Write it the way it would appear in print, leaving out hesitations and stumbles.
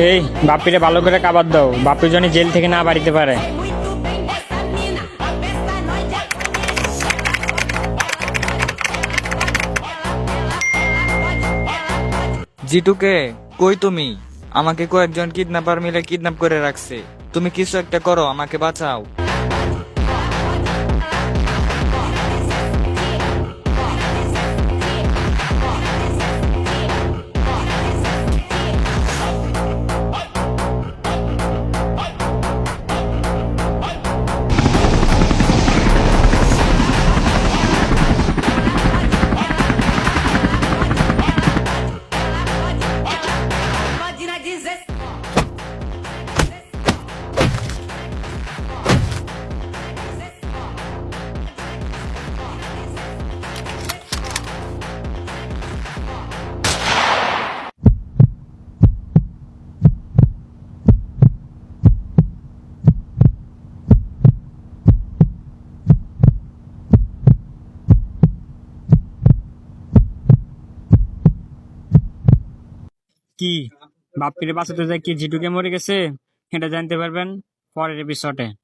এই বাপ্পিরে ভালো করে কাবার দাও, বাপ্পি যেন জেল থেকে না বাড়িতে পারে। জিটুকে, কই তুমি? আমাকে কয়েকজন কিডন্যাপার মিলে কিডন্যাপ করে রাখছে। তুমি কিছু একটা করো, আমাকে বাঁচাও। কি বাপ্পিরে বাঁচাতে যায় কি জিটুকে মরে গেছে? এটা জানতে পারবেন পরের এপিসোডে।